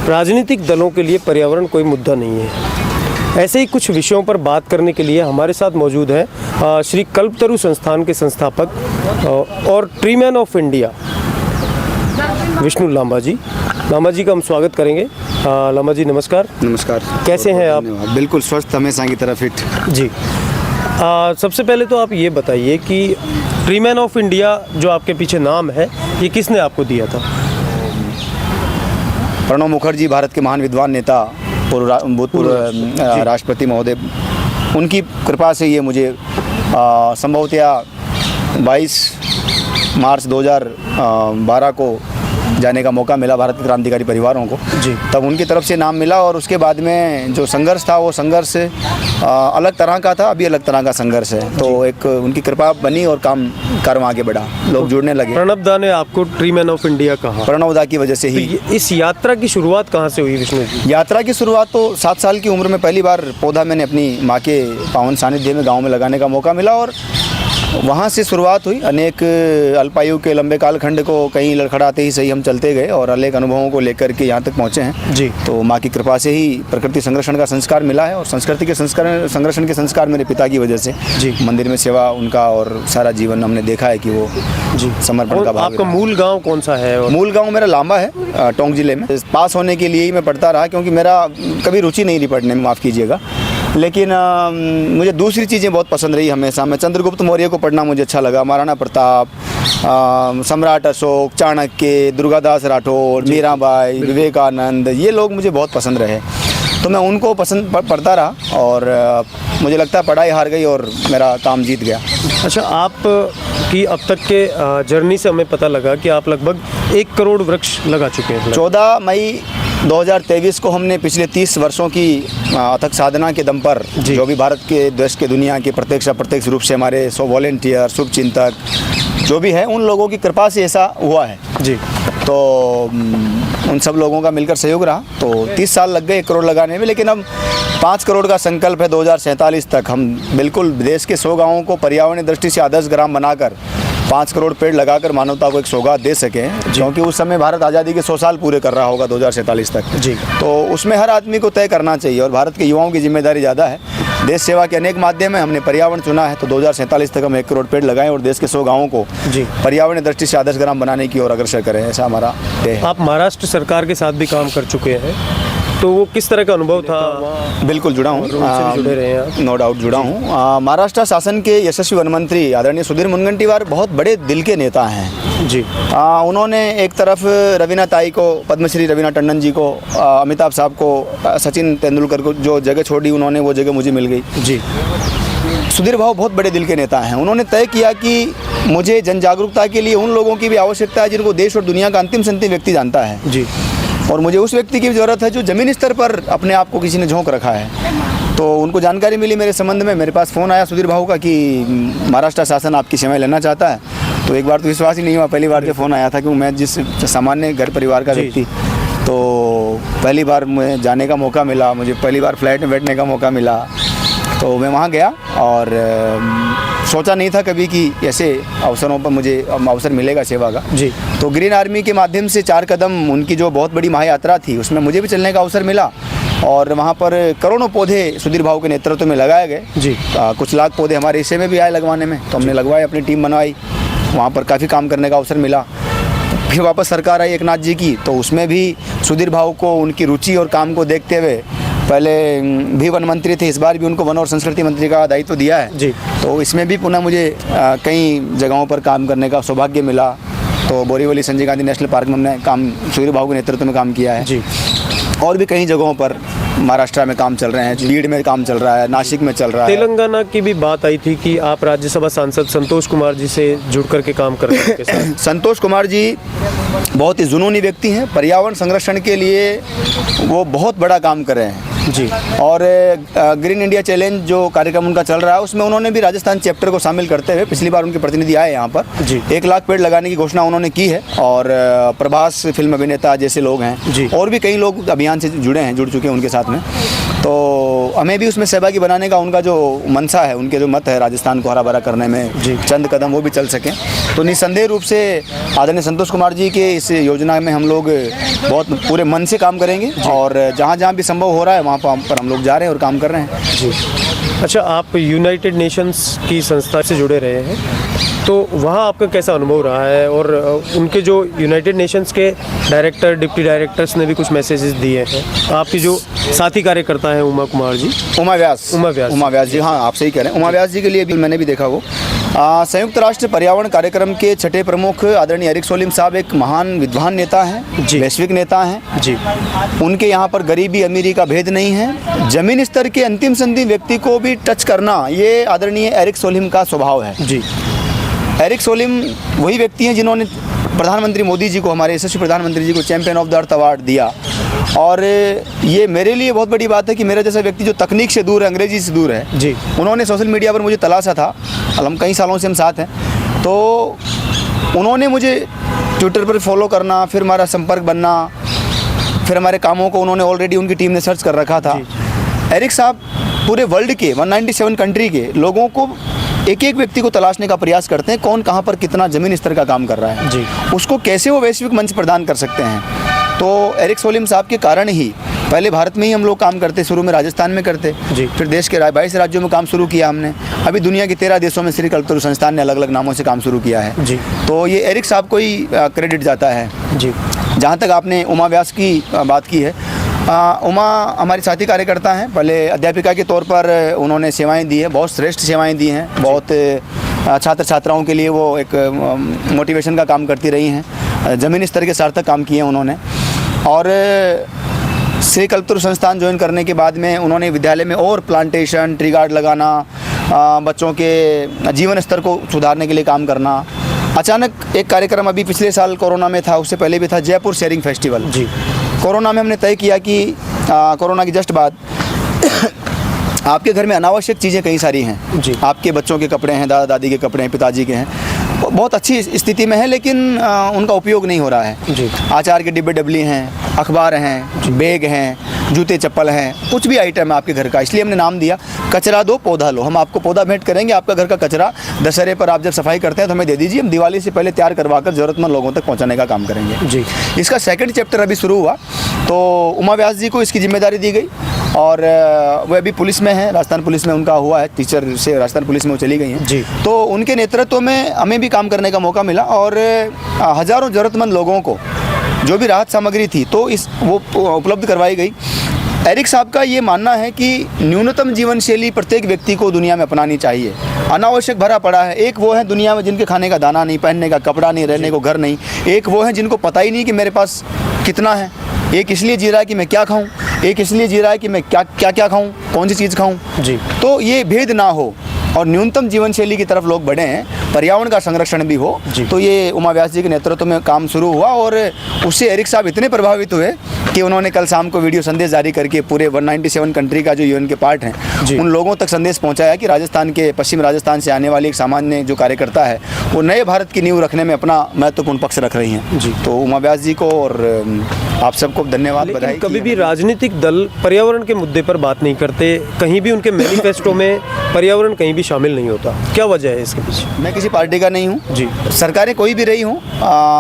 राजनीतिक दलों के लिए पर्यावरण कोई मुद्दा नहीं है। ऐसे ही कुछ विषयों पर बात करने के लिए हमारे साथ मौजूद हैं श्री कल्पतरु संस्थान के संस्थापक और ट्रीमैन ऑफ इंडिया विष्णु लांबा जी। लांबा जी का हम स्वागत करेंगे। लांबा जी नमस्कार। नमस्कार, कैसे हैं आप? बिल्कुल स्वस्थ, हमेशा की तरह फिट जी। सबसे पहले तो आप ये बताइए कि ट्रीमैन ऑफ इंडिया जो आपके पीछे नाम है, ये किसने आपको दिया था? प्रणब मुखर्जी, भारत के महान विद्वान नेता, भूतपूर्व राष्ट्रपति महोदय, उनकी कृपा से ये मुझे संभवतः 22 मार्च 2012 को जाने का मौका मिला भारत के क्रांतिकारी परिवारों को जी। तब उनकी तरफ से नाम मिला और उसके बाद में जो संघर्ष था वो संघर्ष अलग तरह का था, अभी अलग तरह का संघर्ष है। तो एक उनकी कृपा बनी और कार्यक्रम आगे बढ़ा, लोग जुड़ने लगे। प्रणब दा ने आपको ट्रीमैन ऑफ इंडिया कहा? प्रणब दा की वजह से ही। तो इस यात्रा की शुरुआत कहाँ से हुई विष्णु जी? यात्रा की शुरुआत तो 7 साल की उम्र में पहली बार पौधा मैंने अपनी माँ के पावन सानिध्य में गाँव में लगाने का मौका मिला और वहाँ से शुरुआत हुई। अनेक अल्पायु के लंबे कालखंड को कहीं लड़खड़ाते ही सही हम चलते गए और अनेक अनुभवों को लेकर के यहाँ तक पहुँचे हैं जी। तो माँ की कृपा से ही प्रकृति संरक्षण का संस्कार मिला है और संस्कृति के संरक्षण के संस्कार मेरे पिता की वजह से जी। मंदिर में सेवा उनका और सारा जीवन हमने देखा है कि वो जी समर्पण का भाव। आपका मूल गाँव कौन सा है? मूल गाँव मेरा लांबा है, टोंक जिले में। पास होने के लिए ही मैं पढ़ता रहा क्योंकि मेरा कभी रुचि नहीं रही पढ़ने में, माफ़ कीजिएगा, लेकिन मुझे दूसरी चीज़ें बहुत पसंद रही हमेशा। मैं चंद्रगुप्त मौर्य को पढ़ना मुझे अच्छा लगा, महाराणा प्रताप, सम्राट अशोक, चाणक्य, दुर्गादास राठौर, मीराबाई, विवेकानंद, ये लोग मुझे बहुत पसंद रहे तो मैं उनको पसंद पढ़ता रहा और मुझे लगता है पढ़ाई हार गई और मेरा काम जीत गया। अच्छा, आप की अब तक के जर्नी से हमें पता लगा कि आप लगभग 1 करोड़ वृक्ष लगा चुके हैं। 14 मई 2023 को हमने पिछले 30 वर्षों की अथक साधना के दम पर जो भी भारत के, देश के, दुनिया के प्रत्यक्ष अप्रत्यक्ष रूप से हमारे वॉलेंटियर, शुभचिंतक जो भी है, उन लोगों की कृपा से ऐसा हुआ है जी। तो उन सब लोगों का मिलकर सहयोग रहा। तो 30 साल लग गए 1 करोड़ लगाने में, लेकिन अब 5 करोड़ का संकल्प है 2047 तक। हम बिल्कुल देश के 100 गाँवों को पर्यावरण दृष्टि से आदर्श ग्राम बनाकर 5 करोड़ पेड़ लगाकर मानवता को एक सौगात दे सकें, क्योंकि उस समय भारत आज़ादी के 100 साल पूरे कर रहा होगा 2047 तक जी। तो उसमें हर आदमी को तय करना चाहिए और भारत के युवाओं की जिम्मेदारी ज़्यादा है। देश सेवा के अनेक माध्यम है, हमने पर्यावरण चुना है तो 2047 तक हम 1 करोड़ पेड़ लगाएं और देश के 100 गाँवों को जी पर्यावरण दृष्टि से आदर्श ग्राम बनाने की ओर अग्रसर करें, ऐसा हमारा तय है। आप महाराष्ट्र सरकार के साथ भी काम कर चुके हैं, तो वो किस तरह का अनुभव था? बिल्कुल जुड़ा हूँ, जुड़े रहे हैं आप? नो डाउट जुड़ा हूँ। महाराष्ट्र शासन के यशस्वी वन मंत्री आदरणीय सुधीर मुनगंटीवार बहुत बड़े दिल के नेता हैं जी। उन्होंने एक तरफ रवीना ताई को, पद्मश्री रवीना टंडन जी को, अमिताभ साहब को, सचिन तेंदुलकर को जो जगह छोड़ी उन्होंने वो जगह मुझे मिल गई जी। सुधीर भाव बहुत बड़े दिल के नेता हैं। उन्होंने तय किया कि मुझे जन जागरूकता के लिए उन लोगों की भी आवश्यकता है जिनको देश और दुनिया का अंतिम से अंतिम व्यक्ति जानता है जी, और मुझे उस व्यक्ति की ज़रूरत है जो ज़मीनी स्तर पर अपने आप को किसी ने झोंक रखा है। तो उनको जानकारी मिली मेरे संबंध में, मेरे पास फ़ोन आया सुधीर भाऊ का कि महाराष्ट्र शासन आपकी सेवाएं लेना चाहता है। तो एक बार तो विश्वास ही नहीं हुआ, पहली बार जब फ़ोन आया था, क्योंकि मैं जिस सामान्य घर परिवार का व्यक्ति, तो पहली बार मुझे जाने का मौका मिला, मुझे पहली बार फ्लाइट में बैठने का मौका मिला, तो मैं वहाँ गया और सोचा नहीं था कभी कि ऐसे अवसरों पर मुझे अवसर मिलेगा सेवा का जी। तो ग्रीन आर्मी के माध्यम से 4 कदम उनकी जो बहुत बड़ी महायात्रा थी उसमें मुझे भी चलने का अवसर मिला और वहाँ पर करोड़ों पौधे सुधीर भाऊ के नेतृत्व में लगाए गए जी। कुछ लाख पौधे हमारे हिस्से में भी आए लगवाने में, तो हमने लगवाए, अपनी टीम बनवाई, वहाँ पर काफ़ी काम करने का अवसर मिला। फिर वापस सरकार आई एकनाथ जी की, तो उसमें भी सुधीर भाऊ को उनकी रुचि और काम को देखते हुए, पहले भी वन मंत्री थे, इस बार भी उनको वन और संस्कृति मंत्री का दायित्व दिया है जी। तो इसमें भी पुनः मुझे कई जगहों पर काम करने का सौभाग्य मिला। तो बोरीवली संजय गांधी नेशनल पार्क में हमने काम सुधीर भाऊ के नेतृत्व में काम किया है जी। और भी कई जगहों पर महाराष्ट्र में काम चल रहे हैं, बीड में काम चल रहा है, नासिक में चल रहा है। तेलंगाना की भी बात आई थी कि आप राज्यसभा सांसद संतोष कुमार जी से जुड़ करके काम कर रहे हैं। संतोष कुमार जी बहुत ही जुनूनी व्यक्ति हैं, पर्यावरण संरक्षण के लिए वो बहुत बड़ा काम कर रहे हैं जी। और ग्रीन इंडिया चैलेंज जो कार्यक्रम उनका चल रहा है उसमें उन्होंने भी राजस्थान चैप्टर को शामिल करते हुए पिछली बार उनके प्रतिनिधि आए यहाँ पर जी। 1 लाख पेड़ लगाने की घोषणा उन्होंने की है और प्रभास फिल्म अभिनेता जैसे लोग हैं जी। और भी कई लोग अभियान से जुड़ चुके हैं उनके साथ में। तो हमें भी उसमें सहभागी बनाने का उनका जो मनसा है, उनके जो मत है राजस्थान को हरा भरा करने में, चंद कदम वो भी चल सकें। तो निस्संदेह रूप से आदरणीय संतोष कुमार जी के इस योजना में हम लोग बहुत पूरे मन से काम करेंगे और जहाँ जहाँ भी संभव हो रहा है वहाँ पर हम लोग जा रहे हैं और काम कर रहे हैं। जी। अच्छा, आप यूनाइटेड नेशंस की संस्था से जुड़े रहे हैं, तो वहाँ आपका कैसा अनुभव रहा है? और उनके जो यूनाइटेड नेशंस के डायरेक्टर, डिप्टी डायरेक्टर्स ने भी कुछ मैसेजेस दिए हैं। आपकी जो साथी कार्यकर्ता हैं उमा कुमार जी, उमा व्यास जी, हाँ आप सही कह रहे हैं। उमा व्यास जी के लिए भी मैंने भी देखा वो संयुक्त राष्ट्र पर्यावरण कार्यक्रम के छठे प्रमुख आदरणीय एरिक सोलिम साहब एक महान विद्वान नेता हैं, वैश्विक नेता हैं जी। उनके यहाँ पर गरीबी अमीरी का भेद नहीं है। जमीन स्तर के अंतिम संधि व्यक्ति को भी टच करना, ये आदरणीय एरिक सोलिम का स्वभाव है जी। एरिक सोलिम वही व्यक्ति हैं जिन्होंने प्रधानमंत्री मोदी जी को, हमारे यशस्वी प्रधानमंत्री जी को champion of the earth award दिया। और ये मेरे लिए बहुत बड़ी बात है कि मेरा जैसा व्यक्ति जो तकनीक से दूर है, अंग्रेजी से दूर है जी, उन्होंने सोशल मीडिया पर मुझे तलाशा था। हम कई सालों से हम साथ हैं, तो उन्होंने मुझे ट्विटर पर फॉलो करना, फिर हमारा संपर्क बनना, फिर हमारे कामों को उन्होंने ऑलरेडी उनकी टीम ने सर्च कर रखा था। एरिक साहब पूरे वर्ल्ड के 197 कंट्री के लोगों को, एक एक व्यक्ति को तलाशने का प्रयास करते हैं, कौन कहाँ पर कितना ज़मीन स्तर का काम कर रहा है जी, उसको कैसे वो वैश्विक मंच प्रदान कर सकते हैं। तो एरिक सोलिम साहब के कारण ही पहले भारत में ही हम लोग काम करते, शुरू में राजस्थान में करते जी, फिर देश के 22 राज्यों में काम शुरू किया हमने। अभी दुनिया के 13 देशों में श्री कल्पतरु संस्थान ने अलग अलग नामों से काम शुरू किया है जी। तो ये एरिक साहब को ही क्रेडिट जाता है जी। जहाँ तक आपने उमा व्यास की बात की है, उमा हमारी साथी कार्यकर्ता हैं। पहले अध्यापिका के तौर पर उन्होंने सेवाएं दी हैं, बहुत श्रेष्ठ सेवाएं दी हैं, बहुत छात्र छात्राओं के लिए वो एक मोटिवेशन का काम करती रही हैं। ज़मीनी स्तर के सार्थक काम किए हैं उन्होंने। और श्री कल्पतरु संस्थान ज्वाइन करने के बाद में उन्होंने विद्यालय में और प्लांटेशन, ट्री गार्ड लगाना, बच्चों के जीवन स्तर को सुधारने के लिए काम करना। अचानक एक कार्यक्रम अभी पिछले साल कोरोना में था, उससे पहले भी था, जयपुर शेयरिंग फेस्टिवल जी। कोरोना में हमने तय किया कि कोरोना की जस्ट बाद आपके घर में अनावश्यक चीज़ें कई सारी हैं जी। आपके बच्चों के कपड़े हैं, दादा दादी के कपड़े हैं, पिताजी के हैं, बहुत अच्छी स्थिति में है, लेकिन उनका उपयोग नहीं हो रहा है जी। आचार के डिब्बे डबली हैं, अखबार हैं, बैग हैं, जूते चप्पल हैं, कुछ भी आइटम है आपके घर का। इसलिए हमने नाम दिया कचरा दो पौधा लो। हम आपको पौधा भेंट करेंगे, आपका घर का कचरा दशहरे पर आप जब सफाई करते हैं तो हमें दे दीजिए, हम दिवाली से पहले तैयार करवाकर ज़रूरतमंद लोगों तक पहुंचाने का काम करेंगे जी। इसका सेकंड चैप्टर अभी शुरू हुआ, तो उमा व्यास जी को इसकी जिम्मेदारी दी गई और वो अभी पुलिस में है, राजस्थान पुलिस में उनका हुआ है, टीचर से राजस्थान पुलिस में वो चली गई हैं जी। तो उनके नेतृत्व में हमें भी काम करने का मौका मिला और हज़ारों ज़रूरतमंद लोगों को जो भी राहत सामग्री थी तो वो उपलब्ध करवाई गई। एरिक साहब का ये मानना है कि न्यूनतम जीवन शैली प्रत्येक व्यक्ति को दुनिया में अपनानी चाहिए। अनावश्यक भरा पड़ा है, एक वो है दुनिया में जिनके खाने का दाना नहीं, पहनने का कपड़ा नहीं, रहने को घर नहीं, एक वो है जिनको पता ही नहीं कि मेरे पास कितना है, एक इसलिए जी रहा है कि मैं क्या खाऊं, एक इसलिए जी रहा है कि मैं क्या खाऊं, कौन सी चीज़ खाऊं जी। तो ये भेद ना हो और न्यूनतम जीवन शैली की तरफ लोग बढ़े हैं, पर्यावरण का संरक्षण भी हो। तो ये उमा व्यास जी के नेतृत्व में काम शुरू हुआ और उससे एरिक साहब इतने प्रभावित हुए कि उन्होंने कल शाम को वीडियो संदेश जारी करके पूरे 197 कंट्री का जो यूएन के पार्ट हैं उन लोगों तक संदेश पहुंचाया कि राजस्थान के, पश्चिम राजस्थान से आने वाली एक सामान्य जो कार्यकर्ता है वो नए भारत की नींव रखने में अपना महत्वपूर्ण पक्ष रख रही हैं जी। तो उमा व्यास जी को और आप सबको धन्यवाद, बधाई। कभी भी राजनीतिक दल पर्यावरण के मुद्दे पर बात नहीं करते, कहीं भी उनके मैनिफेस्टो में पर्यावरण कहीं भी शामिल नहीं होता, क्या वजह है इसके पीछे? मैं किसी पार्टी का नहीं हूँ जी, सरकारें कोई भी रही हूँ,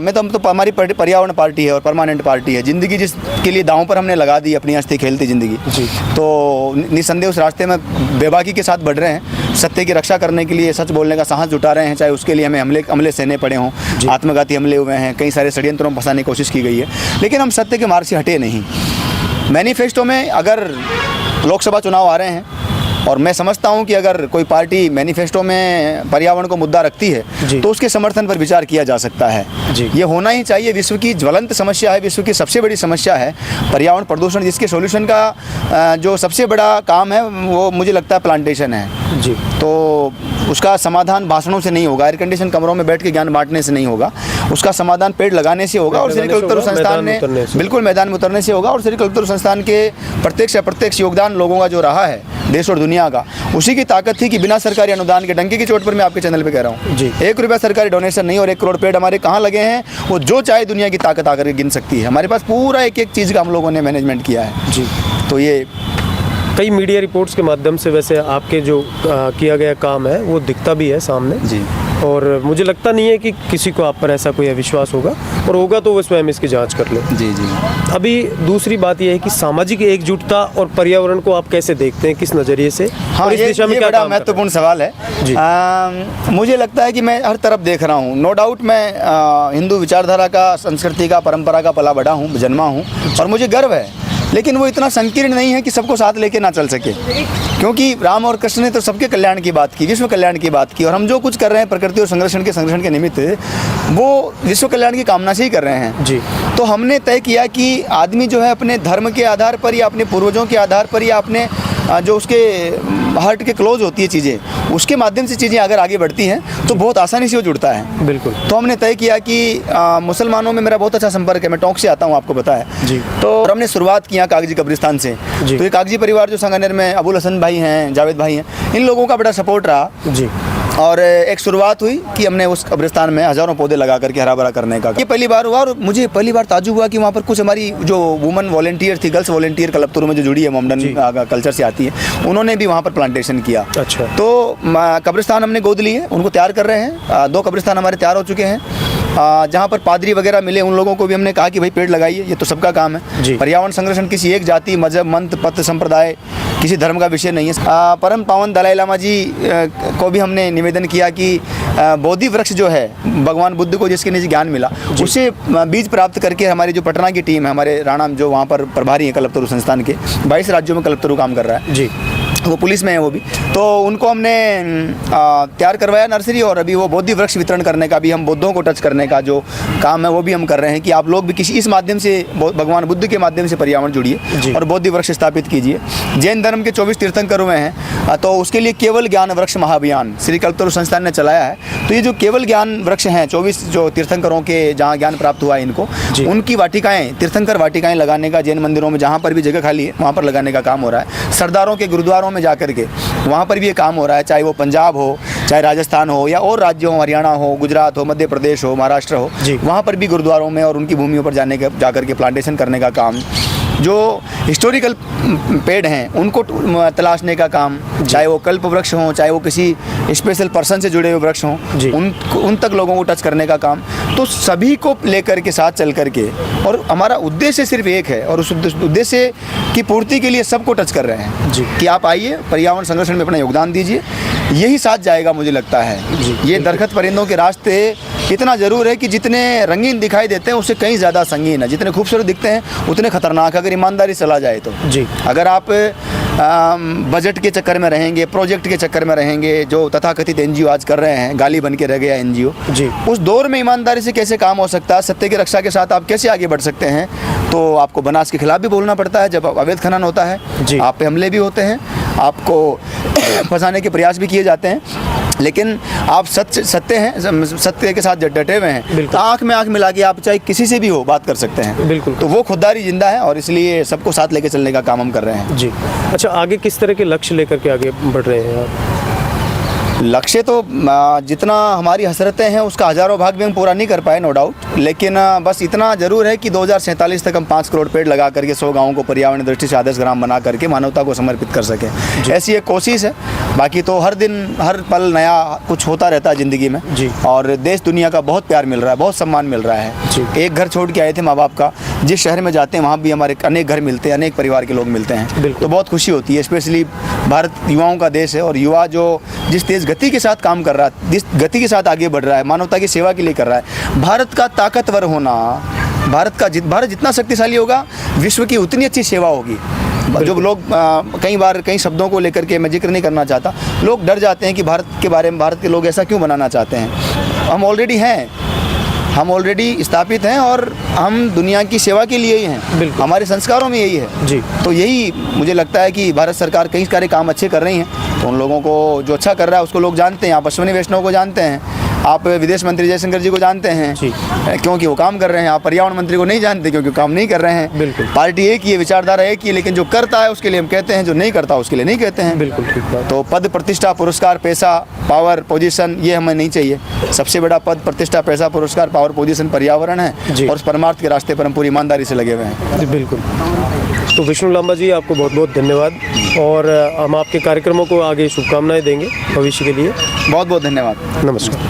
मैं तो हमारी पर्यावरण पार्टी है और परमानेंट पार्टी है। ज़िंदगी जिसके लिए दांव पर हमने लगा दी, अपनी हंसती खेलती ज़िंदगी जी, तो निस्संदेह उस रास्ते में बेबाकी के साथ बढ़ रहे हैं। सत्य की रक्षा करने के लिए सच बोलने का साहस जुटा रहे हैं, चाहे उसके लिए हमें हमले सहने पड़े हों, आत्मघाती हमले हुए हैं, कई सारे षड्यंत्रों में फंसाने की कोशिश की गई है, लेकिन हम सत्य के मार्ग से हटे नहीं। मैनिफेस्टो में अगर लोकसभा चुनाव आ रहे हैं और मैं समझता हूं कि अगर कोई पार्टी मैनिफेस्टो में पर्यावरण को मुद्दा रखती है तो उसके समर्थन पर विचार किया जा सकता है जी। ये होना ही चाहिए, विश्व की ज्वलंत समस्या है, विश्व की सबसे बड़ी समस्या है पर्यावरण प्रदूषण, जिसके सॉल्यूशन का जो सबसे बड़ा काम है वो मुझे लगता है प्लांटेशन है जी। तो उसका समाधान भाषणों से नहीं होगा, एयर कंडीशन कमरों में बैठ के ज्ञान बांटने से नहीं होगा, उसका समाधान पेड़ लगाने से होगा और श्री कल्पतरु संस्थान ने बिल्कुल मैदान में उतरने से होगा। और श्री कल्पतरु संस्थान के प्रत्यक्ष अप्रत्यक्ष योगदान लोगों का जो रहा है देश और दुनिया का, उसी की ताकत थी कि बिना सरकारी अनुदान के, डंके की चोट पर मैं आपके चैनल पे कह रहा हूँ जी, 1 रुपया सरकारी डोनेशन नहीं और 1 करोड़ पेड़ हमारे कहाँ लगे हैं, वो जो चाहे दुनिया की ताकत आकर के गिन सकती है। हमारे पास पूरा एक एक चीज़ का हम लोगों ने मैनेजमेंट किया है जी। तो ये कई मीडिया रिपोर्ट्स के माध्यम से वैसे आपके जो किया गया काम है वो दिखता भी है सामने जी। और मुझे लगता नहीं है कि किसी को आप पर ऐसा कोई अविश्वास होगा, और होगा तो वो स्वयं इसकी जांच कर ले। जी जी। अभी दूसरी बात यह है कि सामाजिक एकजुटता और पर्यावरण को आप कैसे देखते हैं, किस नज़रिए से? हाँ, और इस दिशा में ये क्या बड़ा काम कर रहे हैं? महत्वपूर्ण सवाल है जी। मुझे लगता है कि मैं हर तरफ देख रहा हूँ। नो डाउट मैं हिंदू विचारधारा का, संस्कृति का, परंपरा का पला बढ़ा हूँ, जन्मा हूँ, और मुझे गर्व है। लेकिन वो इतना संकीर्ण नहीं है कि सबको साथ लेके ना चल सके, क्योंकि राम और कृष्ण ने तो सबके कल्याण की बात की, विश्व कल्याण की बात की, और हम जो कुछ कर रहे हैं प्रकृति और संरक्षण के निमित्त, वो विश्व कल्याण की कामना से ही कर रहे हैं। जी। तो हमने तय किया कि आदमी जो है अपने धर्म के आधार पर या अपने पूर्वजों के आधार पर या अपने जो उसके हार्ट के क्लोज होती है चीज़ें, उसके माध्यम से चीज़ें अगर आगे बढ़ती हैं तो बहुत आसानी से वो जुड़ता है। बिल्कुल। तो हमने तय किया कि मुसलमानों में मेरा बहुत अच्छा संपर्क है, मैं टोंक से आता हूँ, आपको पता है जी। तो हमने शुरुआत किया कागजी कब्रिस्तान से। जी। तो ये कागजी परिवार जो संगठन में अबुल हसन भाई हैं, जावेद भाई हैं, इन लोगों का बड़ा सपोर्ट रहा। जी। और एक शुरुआत हुई कि हमने उस कब्रिस्तान में हज़ारों पौधे लगा करके हरा भरा करने का ये पहली बार हुआ। और मुझे पहली बार ताज्जुब हुआ कि वहाँ पर कुछ हमारी जो वुमन वॉलंटियर थी, गर्ल्स वॉलंटियर कलपतरू में जो जुड़ी है, मोमडन कल्चर से आती है, उन्होंने भी वहाँ पर प्लांटेशन किया। अच्छा। तो कब्रिस्तान हमने गोद ली है, उनको तैयार कर रहे हैं। 2 कब्रिस्तान हमारे तैयार हो चुके हैं। जहाँ पर पादरी वगैरह मिले उन लोगों को भी हमने कहा कि भाई पेड़ लगाइए, ये तो सबका काम है। पर्यावरण संरक्षण किसी एक जाति, मजहब, मंत, पथ, संप्रदाय, किसी धर्म का विषय नहीं है। परम पावन दलाई लामा जी को भी हमने निवेदन किया कि बोधि वृक्ष जो है, भगवान बुद्ध को जिसके नीचे ज्ञान मिला, उसे बीज प्राप्त करके हमारी जो पटना की टीम है, हमारे राणा जो वहाँ पर प्रभारी है कल्पतरू संस्थान के, 22 राज्यों में कल्पतरू काम कर रहा है जी, वो पुलिस में है वो भी, तो उनको हमने तैयार करवाया नर्सरी। और अभी वो बोधि वृक्ष वितरण करने का भी, हम बुद्धों को टच करने का जो काम है वो भी हम कर रहे हैं कि आप लोग भी किसी इस माध्यम से, भगवान बुद्ध के माध्यम से पर्यावरण जुड़िए और बोधि वृक्ष स्थापित कीजिए। जैन धर्म के 24 तीर्थंकर हुए हैं, तो उसके लिए केवल ज्ञान वृक्ष महाअभियान श्री कल्पतरू संस्थान ने चलाया है। तो ये जो केवल ज्ञान वृक्ष हैं, 24 जो तीर्थंकरों के जहाँ ज्ञान प्राप्त हुआ है इनको, उनकी वाटिकाएँ, तीर्थंकर वाटिकाएँ लगाने का जैन मंदिरों में जहाँ पर भी जगह खाली है वहाँ पर लगाने का काम हो रहा है। सरदारों के गुरुद्वारों में जाकर के वहाँ पर भी ये काम हो रहा है, चाहे वो पंजाब हो, चाहे राजस्थान हो, या और राज्यों हो, हरियाणा हो, गुजरात हो, मध्य प्रदेश हो, महाराष्ट्र हो, वहाँ पर भी गुरुद्वारों में और उनकी भूमियों पर जाकर के प्लांटेशन करने का काम, जो हिस्टोरिकल पेड़ हैं उनको तलाशने का काम, चाहे वो कल्प वृक्ष हों, चाहे वो किसी स्पेशल पर्सन से जुड़े हुए वृक्ष हों, उन तक लोगों को टच करने का काम। तो सभी को लेकर के साथ चल करके, और हमारा उद्देश्य सिर्फ एक है, और उस उद्देश्य की पूर्ति के लिए सबको टच कर रहे हैं कि आप आइए, पर्यावरण संरक्षण में अपना योगदान दीजिए। यही साथ जाएगा मुझे लगता है। ये दरख्त परिंदों के रास्ते इतना ज़रूर है कि जितने रंगीन दिखाई देते हैं उससे कहीं ज़्यादा संगीन है, जितने खूबसूरत दिखते हैं उतने खतरनाक, अगर ईमानदारी चला जाए तो। अगर आप बजट के चक्कर में रहेंगे, प्रोजेक्ट के चक्कर में रहेंगे, जो तथाकथित एनजीओ आज कर रहे हैं, गाली बन के रह गया एनजीओ, उस दौर में ईमानदारी से कैसे काम हो सकता है, सत्य की रक्षा के साथ आप कैसे आगे बढ़ सकते हैं। तो आपको बनास के खिलाफ भी बोलना पड़ता है जब अवैध खनन होता है, आप पे हमले भी होते हैं, आपको फंसाने के प्रयास भी किए जाते हैं, लेकिन आप सत्य हैं, सत्य के साथ डटे हुए हैं, तो आँख में आँख मिला के आप चाहे किसी से भी हो बात कर सकते हैं। बिल्कुल। तो वो खुददारी जिंदा है, और इसलिए सबको साथ लेके चलने का काम हम कर रहे हैं। जी। अच्छा, आगे किस तरह के लक्ष्य लेकर के आगे बढ़ रहे हैं आप? लक्ष्य तो जितना हमारी हसरतें हैं उसका हज़ारों भाग भी हम पूरा नहीं कर पाए, नो डाउट, लेकिन बस इतना ज़रूर है कि 2047 तक हम 5 करोड़ पेड़ लगा करके 100 गाँवों को पर्यावरण दृष्टि से आदर्श ग्राम बना करके मानवता को समर्पित कर सकें। ऐसी एक कोशिश है। बाकी तो हर दिन हर पल नया कुछ होता रहता है ज़िंदगी में, और देश दुनिया का बहुत प्यार मिल रहा है, बहुत सम्मान मिल रहा है। एक घर छोड़ के आए थे माँ बाप का, जिस शहर में जाते हैं वहाँ भी हमारे अनेक घर मिलते हैं, अनेक परिवार के लोग मिलते हैं, तो बहुत खुशी होती है। स्पेशली भारत युवाओं का देश है, और युवा जो जिस तेज़ गति के साथ काम कर रहा है, जिस गति के साथ आगे बढ़ रहा है, मानवता की सेवा के लिए कर रहा है। भारत का ताकतवर होना, भारत जितना शक्तिशाली होगा, विश्व की उतनी अच्छी सेवा होगी। जो लोग कई बार कई शब्दों को लेकर के मैं जिक्र नहीं करना चाहता, लोग डर जाते हैं कि भारत के बारे में, भारत के लोग ऐसा क्यों बनाना चाहते हैं। हम ऑलरेडी हैं, हम ऑलरेडी स्थापित हैं, और हम दुनिया की सेवा के लिए ही हैं, हमारे संस्कारों में यही है जी। तो यही मुझे लगता है कि भारत सरकार कई सारे काम अच्छे कर रही हैं, तो उन लोगों को जो अच्छा कर रहा है उसको लोग जानते हैं। आप अश्विनी वैष्णव को जानते हैं, आप विदेश मंत्री जयशंकर जी को जानते हैं क्योंकि वो काम कर रहे हैं। आप पर्यावरण मंत्री को नहीं जानते क्योंकि काम नहीं कर रहे हैं। बिल्कुल। पार्टी एक ही है, विचारधारा एक ही है, लेकिन जो करता है उसके लिए हम कहते हैं, जो नहीं करता उसके लिए नहीं कहते हैं। बिल्कुल ठीक बात। तो पद, प्रतिष्ठा, पुरस्कार, पैसा, पावर, पोजीशन, ये हमें नहीं चाहिए। सबसे बड़ा पद, प्रतिष्ठा, पैसा, पुरस्कार, पावर, पोजीशन पर्यावरण है, और उस परमार्थ के रास्ते पर हम पूरी ईमानदारी से लगे हुए हैं। बिल्कुल। तो विष्णु लांबा जी, आपको बहुत बहुत धन्यवाद, और हम आपके कार्यक्रमों को आगे शुभकामनाएं देंगे भविष्य के लिए। बहुत बहुत धन्यवाद। नमस्कार।